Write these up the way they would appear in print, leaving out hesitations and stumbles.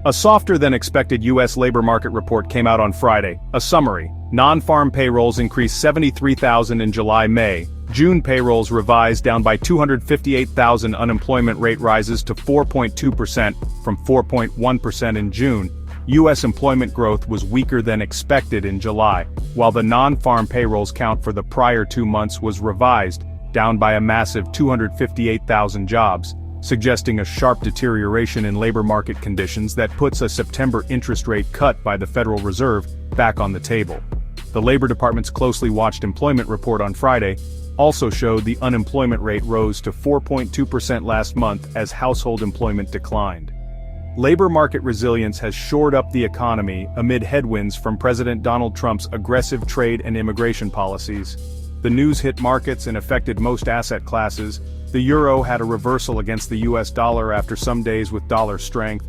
A softer-than-expected U.S. labor market report came out on Friday. A summary: non-farm payrolls increased 73,000 in July-May. June payrolls revised down by 258,000. Unemployment rate rises to 4.2% from 4.1% in June. U.S. employment growth was weaker than expected in July, while the non-farm payrolls count for the prior 2 months was revised down by a massive 258,000 jobs, suggesting a sharp deterioration in labor market conditions that puts a September interest rate cut by the Federal Reserve back on the table. The Labor Department's closely watched employment report on Friday also showed the unemployment rate rose to 4.2% last month as household employment declined. Labor market resilience has shored up the economy amid headwinds from President Donald Trump's aggressive trade and immigration policies. The news hit markets and affected most asset classes. The euro had a reversal against the US dollar after some days with dollar strength.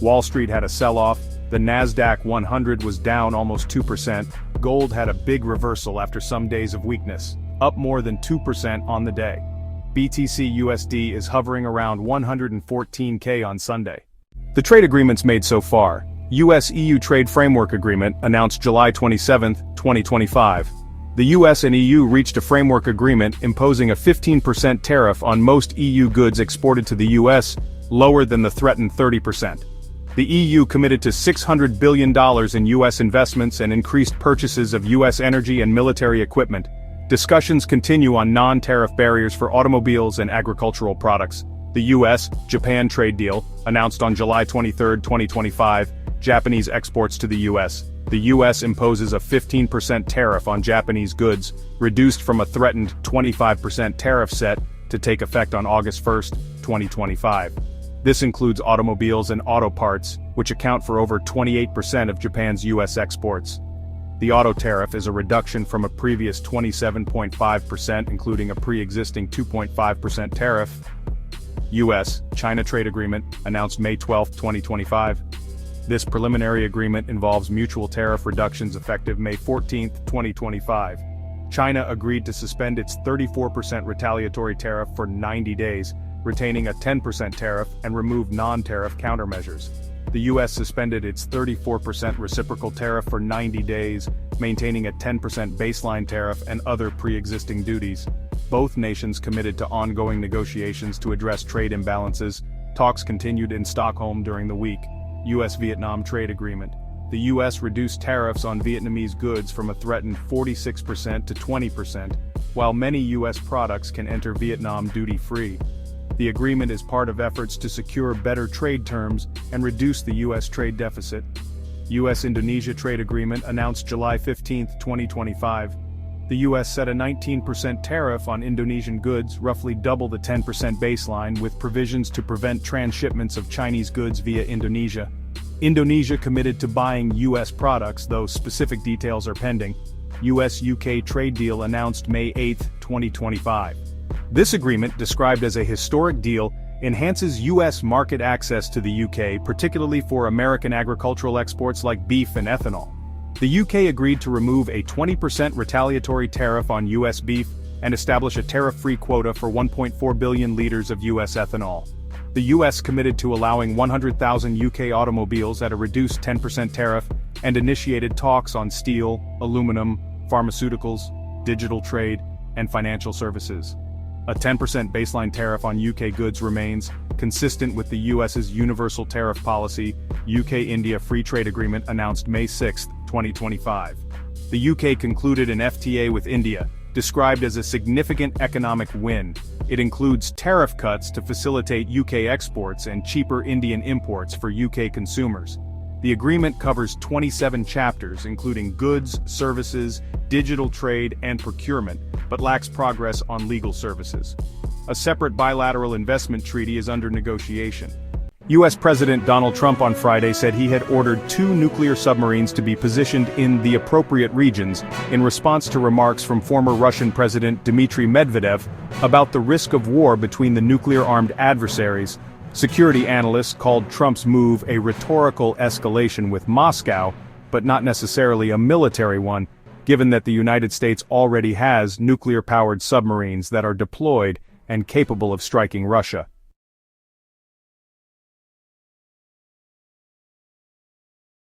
Wall Street had a sell-off. The Nasdaq 100 was down almost 2%. Gold had a big reversal after some days of weakness, up more than 2% on the day. BTC USD is hovering around 114K on Sunday. The trade agreements made so far: US-EU Trade Framework Agreement announced July 27, 2025. The US and EU reached a framework agreement imposing a 15% tariff on most EU goods exported to the US, lower than the threatened 30%. The EU committed to $600 billion in US investments and increased purchases of US energy and military equipment. Discussions continue on non-tariff barriers for automobiles and agricultural products. The US-Japan trade deal, announced on July 23, 2025, Japanese exports to the US. The US imposes a 15% tariff on Japanese goods, reduced from a threatened 25% tariff set to take effect on August 1, 2025. This includes automobiles and auto parts, which account for over 28% of Japan's US exports. The auto tariff is a reduction from a previous 27.5%, including a pre-existing 2.5% tariff. US-China trade agreement, announced May 12, 2025. This preliminary agreement involves mutual tariff reductions effective May 14, 2025. China agreed to suspend its 34% retaliatory tariff for 90 days, retaining a 10% tariff and remove non-tariff countermeasures. The US suspended its 34% reciprocal tariff for 90 days, maintaining a 10% baseline tariff and other pre-existing duties. Both nations committed to ongoing negotiations to address trade imbalances. Talks continued in Stockholm during the week. US-Vietnam trade agreement. The US reduced tariffs on Vietnamese goods from a threatened 46% to 20%, while many US products can enter Vietnam duty-free. The agreement is part of efforts to secure better trade terms and reduce the US trade deficit. US-Indonesia trade agreement announced July 15, 2025. The US set a 19% tariff on Indonesian goods, roughly double the 10% baseline, with provisions to prevent transshipments of Chinese goods via Indonesia. Indonesia committed to buying US products, though specific details are pending. US-UK trade deal announced May 8, 2025. This agreement, described as a historic deal, enhances US market access to the UK, particularly for American agricultural exports like beef and ethanol. The UK agreed to remove a 20% retaliatory tariff on US beef and establish a tariff-free quota for 1.4 billion liters of US ethanol. The US committed to allowing 100,000 UK automobiles at a reduced 10% tariff and initiated talks on steel, aluminum, pharmaceuticals, digital trade, and financial services. A 10% baseline tariff on UK goods remains, consistent with the US's universal tariff policy. UK-India Free Trade Agreement announced May 6, 2025. The UK concluded an FTA with India, described as a significant economic win. It includes tariff cuts to facilitate UK exports and cheaper Indian imports for UK consumers. The agreement covers 27 chapters, including goods, services, digital trade, and procurement, but lacks progress on legal services. A separate bilateral investment treaty is under negotiation. US President Donald Trump on Friday said he had ordered 2 nuclear submarines to be positioned in the appropriate regions in response to remarks from former Russian President Dmitry Medvedev about the risk of war between the nuclear-armed adversaries. Security analysts called Trump's move a rhetorical escalation with Moscow, but not necessarily a military one, given that the United States already has nuclear-powered submarines that are deployed and capable of striking Russia.